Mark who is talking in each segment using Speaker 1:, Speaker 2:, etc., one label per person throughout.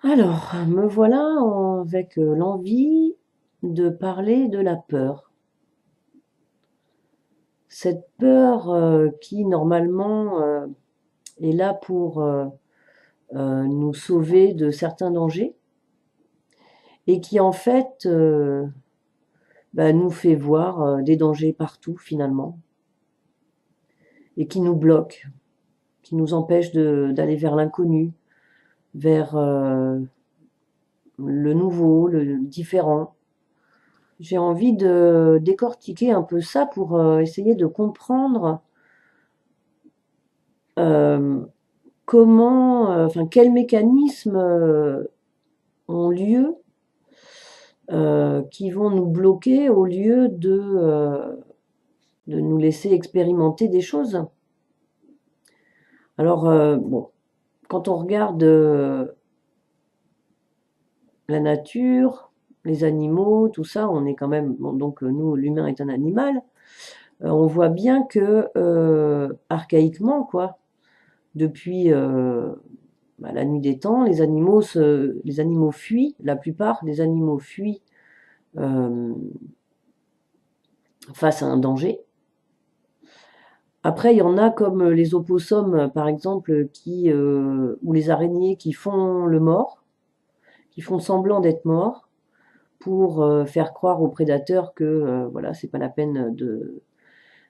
Speaker 1: Alors, me voilà avec l'envie de parler de la peur. Cette peur qui, normalement, est là pour nous sauver de certains dangers et qui, en fait, nous fait voir des dangers partout, finalement, et qui nous bloque, qui nous empêche d'aller vers l'inconnu, vers le nouveau, le différent. J'ai envie de décortiquer un peu ça pour essayer de comprendre euh, quels mécanismes ont lieu, qui vont nous bloquer au lieu de nous laisser expérimenter des choses. Alors, bon, quand on regarde la nature, les animaux, tout ça, on est quand même, bon, donc nous, l'humain est un animal, on voit bien que archaïquement, quoi, depuis la nuit des temps, les animaux fuient, la plupart des animaux fuient euh, face à un danger. Après, il y en a comme les opossums, par exemple, ou les araignées qui font le mort, qui font semblant d'être morts pour faire croire aux prédateurs que voilà, c'est pas la peine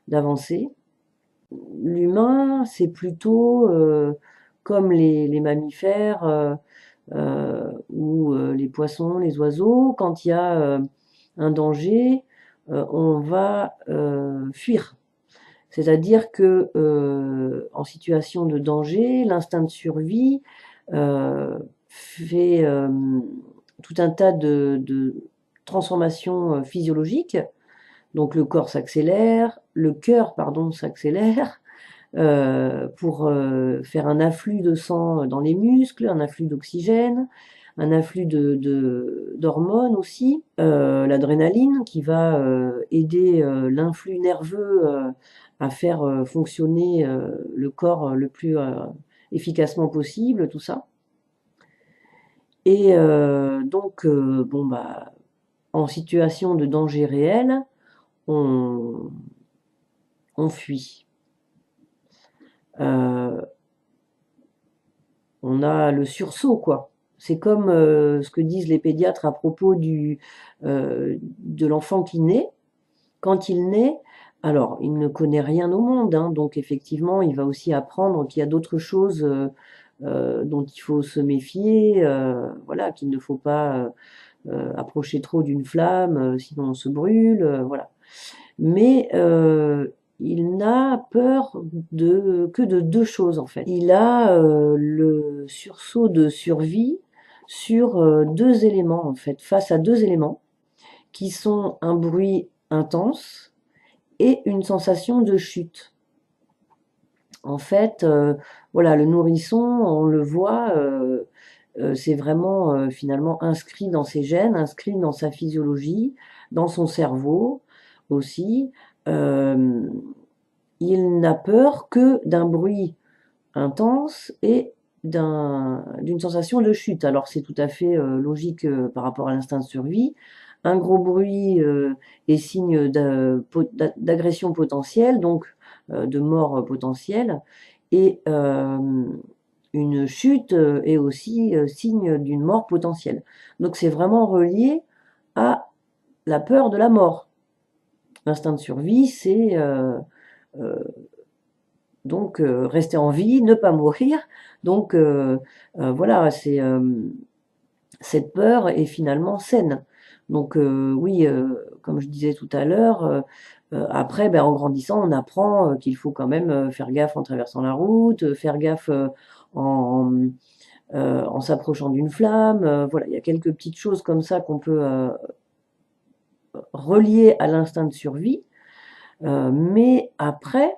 Speaker 1: d'avancer. L'humain, c'est plutôt comme les mammifères ou les poissons, les oiseaux, quand il y a un danger, on va fuir. C'est-à-dire que en situation de danger, l'instinct de survie fait tout un tas de transformations physiologiques. Donc le corps s'accélère, le cœur, pardon, s'accélère pour faire un afflux de sang dans les muscles, un afflux d'oxygène, un afflux d'hormones aussi, l'adrénaline qui va aider l'influx nerveux à faire fonctionner le corps le plus efficacement possible, tout ça. Et donc, bon, en situation de danger réel, on, on fuit. Euh, on a le sursaut, quoi. C'est comme ce que disent les pédiatres à propos de l'enfant qui naît. Quand il naît, alors il ne connaît rien au monde, hein, donc effectivement, il va aussi apprendre qu'il y a d'autres choses dont il faut se méfier, voilà, qu'il ne faut pas approcher trop d'une flamme, sinon on se brûle, voilà. Mais il n'a peur que de deux choses en fait. Il a le sursaut de survie sur deux éléments en fait, face à deux éléments qui sont un bruit intense et une sensation de chute. En fait, voilà, le nourrisson, on le voit, c'est vraiment finalement inscrit dans ses gènes, inscrit dans sa physiologie, dans son cerveau aussi. Euh, il n'a peur que d'un bruit intense et d'une sensation de chute. Alors c'est tout à fait logique par rapport à l'instinct de survie. Un gros bruit est signe d'agression potentielle, donc de mort potentielle, et une chute est aussi signe d'une mort potentielle. Donc c'est vraiment relié à la peur de la mort. L'instinct de survie, c'est euh, donc rester en vie, ne pas mourir. Donc voilà, cette peur est finalement saine. Donc oui, comme je disais tout à l'heure, après, en grandissant, on apprend qu'il faut quand même faire gaffe en traversant la route, faire gaffe en, en s'approchant d'une flamme. Voilà, il y a quelques petites choses comme ça qu'on peut relier à l'instinct de survie. Mais après,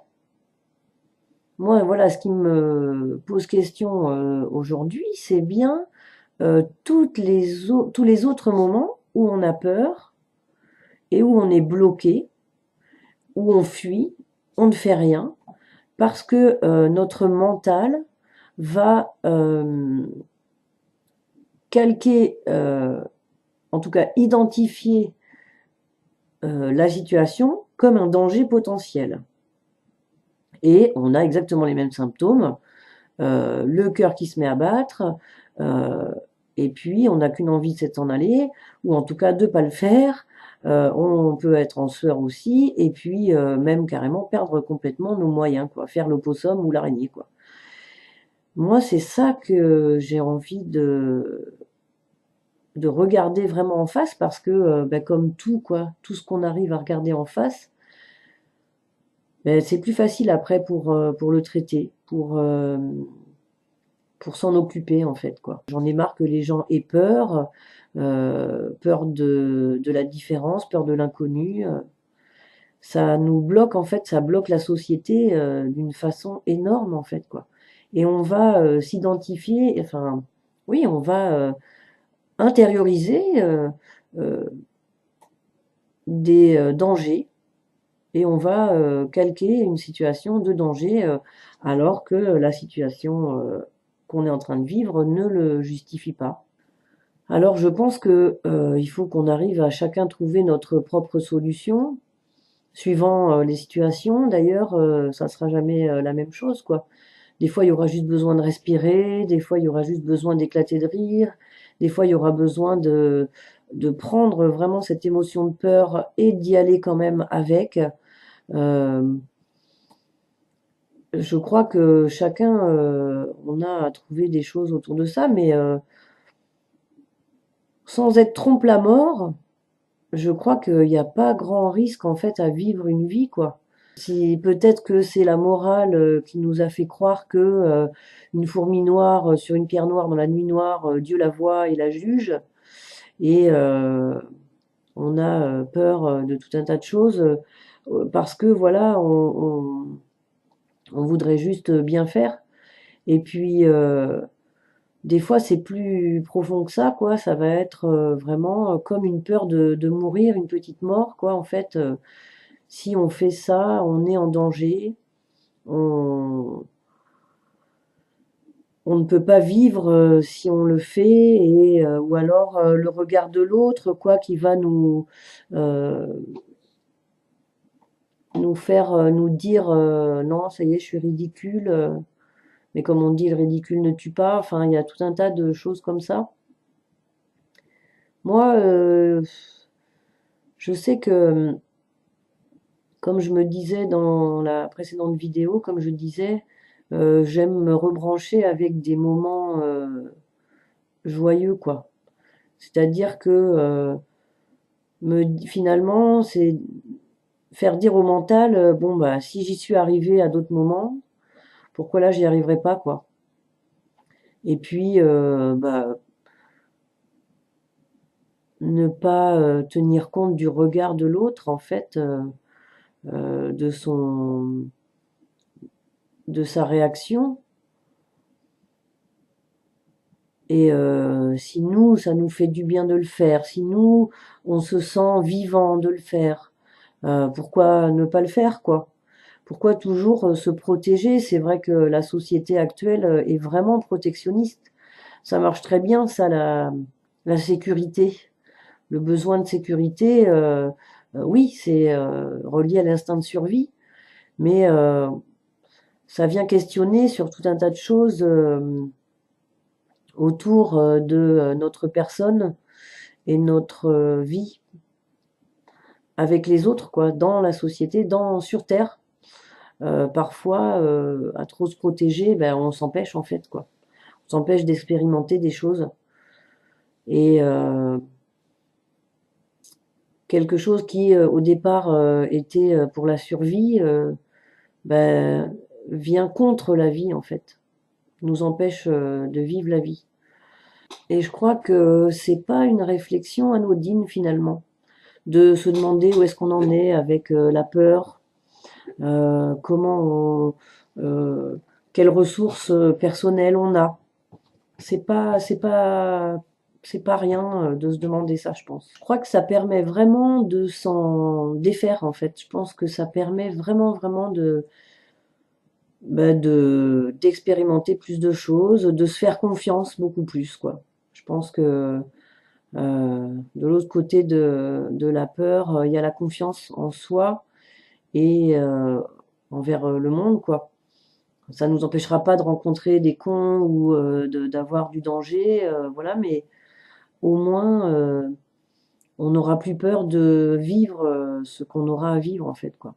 Speaker 1: moi, voilà, ce qui me pose question aujourd'hui, c'est bien tous les autres moments où on a peur et où on est bloqué, où on fuit, on ne fait rien, parce que notre mental va calquer, en tout cas identifier la situation comme un danger potentiel. Et on a exactement les mêmes symptômes, le cœur qui se met à battre, et puis on n'a qu'une envie, c'est de s'en aller, ou en tout cas de pas le faire. On peut être en sueur aussi, et puis même carrément perdre complètement nos moyens, quoi, faire l'opossum ou l'araignée, quoi. Moi, c'est ça que j'ai envie de regarder vraiment en face, parce que bah, comme tout, quoi, tout ce qu'on arrive à regarder en face, ben, c'est plus facile après pour le traiter, pour s'en occuper en fait, quoi. J'en ai marre que les gens aient peur, peur de la différence, peur de l'inconnu. Ça nous bloque en fait, ça bloque la société d'une façon énorme en fait, quoi. Et on va s'identifier, enfin, oui, on va intérioriser euh, des dangers et on va calquer une situation de danger alors que la situation qu'on est en train de vivre ne le justifie pas. Alors je pense que il faut qu'on arrive à chacun trouver notre propre solution, suivant les situations. D'ailleurs, ça sera jamais la même chose, quoi. Des fois, il y aura juste besoin de respirer, des fois, il y aura juste besoin d'éclater de rire, des fois, il y aura besoin de prendre vraiment cette émotion de peur et d'y aller quand même avec. Euh, je crois que chacun, on a à trouver des choses autour de ça, mais sans être trompe-la-mort, je crois qu'il n'y a pas grand risque en fait à vivre une vie, quoi. Si peut-être que c'est la morale qui nous a fait croire que une fourmi noire sur une pierre noire dans la nuit noire, Dieu la voit et la juge, et on a peur de tout un tas de choses parce que voilà, on voudrait juste bien faire. Et puis des fois, c'est plus profond que ça, quoi. Ça va être vraiment comme une peur de mourir, une petite mort, quoi. En fait, si on fait ça, on est en danger. On, on ne peut pas vivre si on le fait, et ou alors le regard de l'autre, quoi, qui va euh, nous faire nous dire non, ça y est, je suis ridicule. Mais comme on dit, le ridicule ne tue pas. Enfin, il y a tout un tas de choses comme ça. Moi, je sais que, comme je me disais dans la précédente vidéo, comme je disais, j'aime me rebrancher avec des moments joyeux, quoi. C'est-à-dire que finalement, c'est faire dire au mental, bon bah si j'y suis arrivé à d'autres moments, pourquoi là j'y arriverai pas, quoi. Et puis bah ne pas tenir compte du regard de l'autre, en fait, de de sa réaction. Et si nous, ça nous fait du bien de le faire, si nous, on se sent vivant de le faire, pourquoi ne pas le faire, quoi? Pourquoi toujours se protéger? C'est vrai que la société actuelle est vraiment protectionniste. Ça marche très bien, ça, la sécurité. Le besoin de sécurité, oui, c'est relié à l'instinct de survie, mais ça vient questionner sur tout un tas de choses autour de notre personne et notre vie avec les autres, quoi, dans la société, sur Terre. Parfois, à trop se protéger, ben, on s'empêche en fait, quoi. On s'empêche d'expérimenter des choses. Et quelque chose qui, au départ, était pour la survie, ben, vient contre la vie, en fait. Nous empêche de vivre la vie. Et je crois que c'est pas une réflexion anodine, finalement, de se demander où est-ce qu'on en est avec la peur, comment quelles ressources personnelles on a. C'est pas, c'est pas, c'est pas rien de se demander ça, je pense. Je crois que ça permet vraiment de s'en défaire, en fait. Je pense que ça permet vraiment, vraiment d'expérimenter plus de choses, de se faire confiance beaucoup plus, quoi. Je pense que de l'autre côté de la peur, il y a la confiance en soi et envers le monde, quoi. Ça nous empêchera pas de rencontrer des cons ou d'avoir du danger, voilà, mais au moins on n'aura plus peur de vivre ce qu'on aura à vivre en fait, quoi.